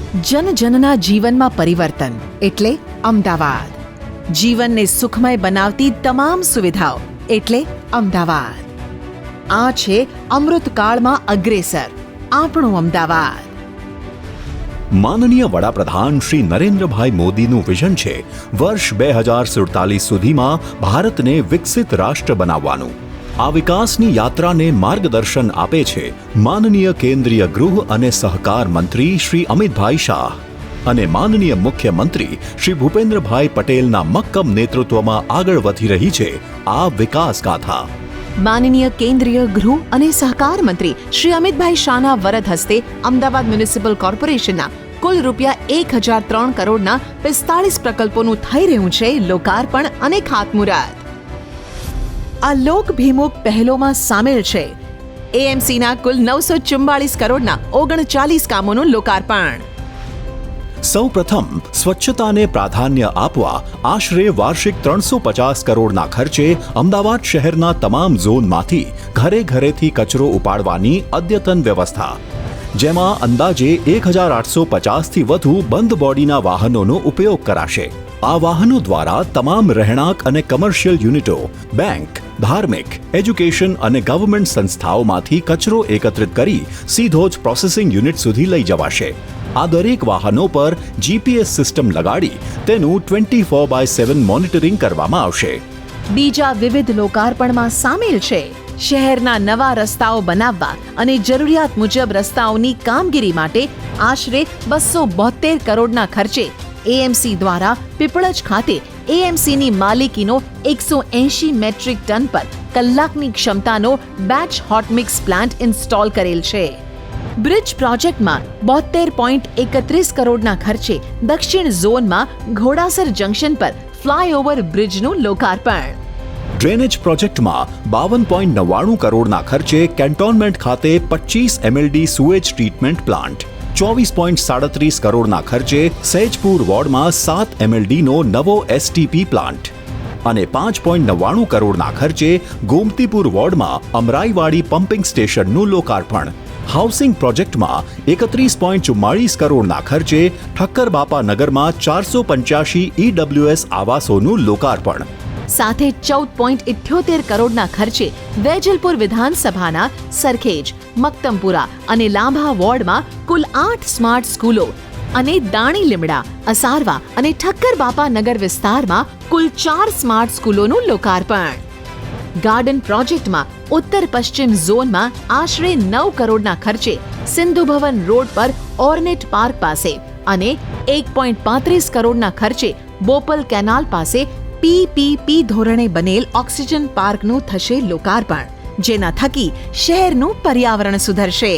જનજનના જીવનમાં પરિવર્તન એટલે અમદાવાદ. જીવનને સુખમય બનાવતી તમામ સુવિધાઓ એટલે અમદાવાદ. આ છે અમૃતકાળમાં અગ્રેસર આપણું અમદાવાદ. માનનીય વડાપ્રધાન શ્રી નરેન્દ્રભાઈ મોદીનું વિઝન છે વર્ષ 2047 સુધીમાં ભારતને વિકસિત રાષ્ટ્ર બનાવવાનું. આ વિકાસની યાત્રાને માર્ગદર્શન આપે છે માનનીય કેન્દ્રીય ગૃહ અને સહકાર મંત્રી શ્રી અમિતભાઈ શાહ અને માનનીય મુખ્યમંત્રી શ્રી ભૂપેન્દ્રભાઈ પટેલના મક્કમ નેતૃત્વમાં આગળ વધી રહી છે આ વિકાસ ગાથા. માનનીય કેન્દ્રીય ગૃહ અને સહકાર મંત્રી શ્રી અમિતભાઈ શાહના વરદ હસ્તે અમદાવાદ મ્યુનિસિપલ કોર્પોરેશનના કુલ ₹1003 કરોડના 45 પ્રકલ્પોનું થઈ રહ્યું છે લોકાર્પણ અને ખાતમુહૂર્ત. આ લોકભિમુખ પહેલોમાં સામેલ છે એએમસીના કુલ 944 કરોડના 39 કામોનું લોકાર્પણ. સૌપ્રથમ સ્વચ્છતાને પ્રાધાન્ય આપવા આશરે વાર્ષિક 350 કરોડના ખર્ચે અમદાવાદ શહેરના તમામ ઝોનમાંથી ઘરે ઘરેથી કચરો ઉપાડવાની અદ્યતન વ્યવસ્થા, જેમાં અંદાજે 1850થી વધુ બંધ બોડીના વાહનોનો ઉપયોગ કરાશે. આ વાહનો દ્વારા તમામ રહેણાંક અને કમર્શિયલ યુનિટો, બેંક, ધાર્મિક, એજ્યુકેશન અને ગવર્મેન્ટ સંસ્થાઓમાંથી કચરો એકત્રિત કરી સીધો જ પ્રોસેસિંગ યુનિટ સુધી લઈ જવાશે. આ દરેક વાહનો પર જીપીએસ સિસ્ટમ લગાડી તેનું 24/7 મોનિટરિંગ કરવામાં આવશે. બીજા વિવિધ લોકાર્પણમાં સામેલ છે શહેરના નવા રસ્તાઓ બનાવવા અને જરૂરિયાત મુજબ રસ્તાઓની કામગીરી માટે આશરે 272 કરોડના ખર્ચે એએમસી દ્વારા પીપળજ ખાતે એએમસીની માલિકીનો 180 મેટ્રિક ટન પર કલાકની ક્ષમતાનો batch hot mix plant install કરેલ છે. બ્રિજ પ્રોજેક્ટમાં 72.31 કરોડના ખર્ચે દક્ષિણ ઝોનમાં ઘોડાસર જંકશન પર ફ્લાયઓવર બ્રિજનું લોકાર્પણ. ડ્રેનેજ પ્રોજેક્ટમાં 52.99 કરોડના ખર્ચે કેન્ટોનમેન્ટ ખાતે 25 MLD સુએજ ટ્રીટમેન્ટ પ્લાન્ટ, 24.37 કરોડના ખર્ચે સૈજપુર વોર્ડમાં 7 MLDનો નવો STP પ્લાન્ટ અને 5.99 કરોડના ખર્ચે ગોમતીપુર વોર્ડમાં અમરાઈવાડી પમ્પિંગ સ્ટેશનનું લોકાર્પણ. હાઉસિંગ પ્રોજેક્ટમાં 31.44 કરોડના ખર્ચે ઠક્કર બાપા નગરમાં 485 EWS આવાસોનું લોકાર્પણ. સાથે 14.78 કરોડના ખર્ચે વેજલપુર વિધાનસભાના સરખેજ, મક્તમપુરા અને લાંભા વોર્ડમાં કુલ 8 સ્માર્ટ સ્કૂલો અને દાણી લીમડા, અસારવા અને ઠક્કર બાપા નગર વિસ્તારમાં કુલ 4 સ્માર્ટ સ્કૂલોનું લોકાર્પણ. ગાર્ડન પ્રોજેક્ટમાં ઉત્તર પશ્ચિમ ઝોનમાં આશરે 9 કરોડના ખર્ચે સિંધુ ભવન રોડ પર ઓર્નેટ પાર્ક પાસે અને 1.35 કરોડના ખર્ચે બોપલ કેનાલ પાસે પીપીપી ધોરણે બનેલ ઓક્સિજન પાર્કનું થશે લોકાર્પણ, જેના થકી શહેરનું પર્યાવરણ સુધરશે.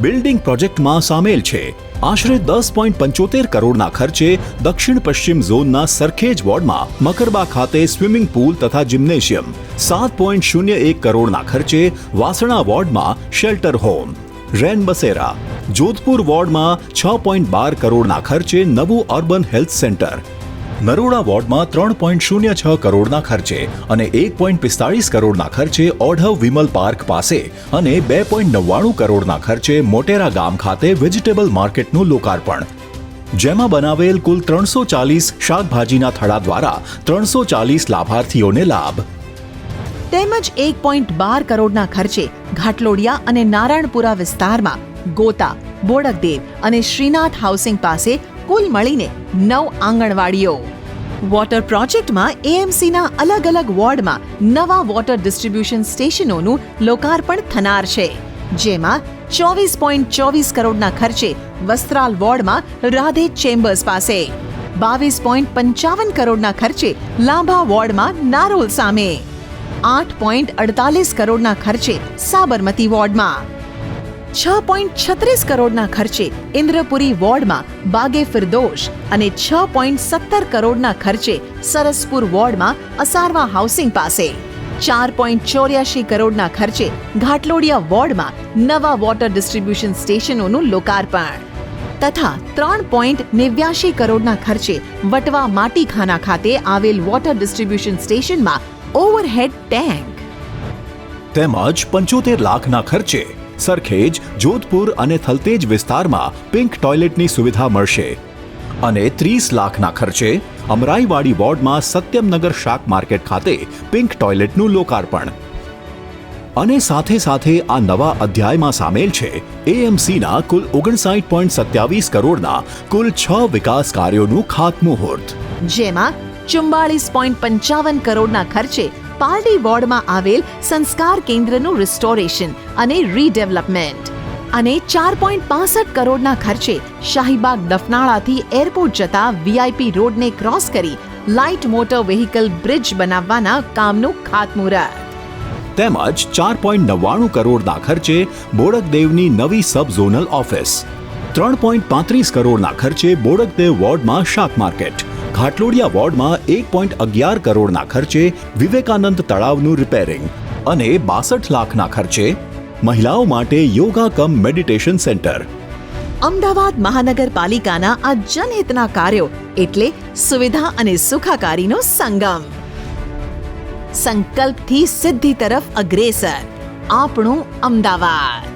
બિલ્ડિંગ પ્રોજેક્ટમાં સામેલ છે આશરે 10.75 કરોડના ખર્ચે દક્ષિણ પશ્ચિમ ઝોનના સરખેજ વોર્ડમાં મકરબા ખાતે સ્વિમિંગ પૂલ તથા જિમ્નેશિયમ, 7.01 કરોડના ખર્ચે વાસણા વોર્ડમાં શેલ્ટર હોમ, રેન બસેરા, જોધપુર વોર્ડમાં 6.12 કરોડના ખર્ચે નવું અર્બન હેલ્થ સેન્ટર, નરોડા વોર્ડમાં 3.06 કરોડના ખર્ચે અને 1.45 કરોડના ખર્ચે ઓઢવ વિમલ પાર્ક પાસે અને 2.99 કરોડના ખર્ચે મોટેરા ગામ ખાતે વેજીટેબલ માર્કેટનું લોકાર્પણ, જેમાં બનાવેલ કુલ 340 શાકભાજીના થડા દ્વારા 340 લાભાર્થીઓને લાભ. તેમજ 1.12 કરોડના ખર્ચે ઘાટલોડિયા અને નારાયણપુરા વિસ્તારમાં ગોતા, બોડકદેવ અને શ્રીનાથ હાઉસિંગ પાસે કુલ મળીને 9 આંગણવાડીઓ. વોટર પ્રોજેક્ટમાં એએમસીના અલગ અલગ વોર્ડમાં નવા વોટર ડિસ્ટ્રીબ્યુશન સ્ટેશનોનું લોકાર્પણ થનાર છે, જેમાં 24.24 કરોડના ખર્ચે વસ્ત્રાલ વોર્ડમાં રાધે ચેમ્બર્સ પાસે, 22.55 કરોડના ખર્ચે લાંભા વોર્ડમાં નારોલ સામે, 8.48 કરોડના ખર્ચે સાબરમતી વોર્ડમાં, 6.36 કરોડના ખર્ચે ઇન્દ્રપુરી વોર્ડમાં બાગે ફિરદોશ અને 6.17 કરોડના ખર્ચે સરસપુર વોર્ડમાં અસારવા હાઉસિંગ પાસે, 4.84 કરોડના ખર્ચે ઘાટલોડિયા વોર્ડમાં નવા વોટર ડિસ્ટ્રીબ્યુશન સ્ટેશનોનું લોકાર્પણ તથા 3.89 કરોડના ખર્ચે વટવા માટીખાના ખાતે આવેલ વોટર ડિસ્ટ્રીબ્યુશન સ્ટેશનમાં ઓવરહેડ ટેન્ક. તેમજ 75 લાખના ખર્ચે સરખેજ, જોધપુર અને થલતેજ વિસ્તારમાં પિંક ટોયલેટની સુવિધા મળશે અને 30 લાખના ખર્ચે અમરાઈવાડી વોર્ડમાં સત્યમનગર શાક માર્કેટ ખાતે પિંક ટોયલેટનું લોકાર્પણ. અને સાથે સાથે આ નવા અધ્યાયમાં સામેલ છે એએમસીના કુલ 59.27 કરોડના કુલ 6 વિકાસ કાર્યોનું ખાતમુહૂર્ત, જેમાં 44.55 કરોડના ખર્ચે પાલડી વોર્ડમાં આવેલ સંસ્કાર કેન્દ્રનું રિસ્ટોરેશન અને રીડેવલપમેન્ટ અને 4.65 કરોડના ખર્ચે શાહીબાગ ડફનાળાથી એરપોર્ટ જતા વીઆઈપી રોડને ક્રોસ કરી લાઇટ મોટર વેહિકલ બ્રિજ બનાવવાના કામનું ખાતમુહૂર્ત તેમજ 4.99 કરોડના ખર્ચે બોડકદેવની નવી સબ ઝોનલ ઓફિસ, 3.35 કરોડના ખર્ચે બોડકદેવ વોર્ડમાં શાક માર્કેટ, ઘાટલોડિયા વોર્ડમાં 1.11 કરોડના ખર્ચે વિવેકાનંદ તળાવનું રિપેરિંગ અને 62 લાખના ખર્ચે મહિલાઓ માટે યોગા કમ મેડિટેશન સેન્ટર. અમદાવાદ મહાનગરપાલિકાના આ જનહિતના કાર્યો એટલે સુવિધા અને સુખાકારીનો સંગમ. સંકલ્પથી સિદ્ધિ તરફ અગ્રેસર આપણું અમદાવાદ.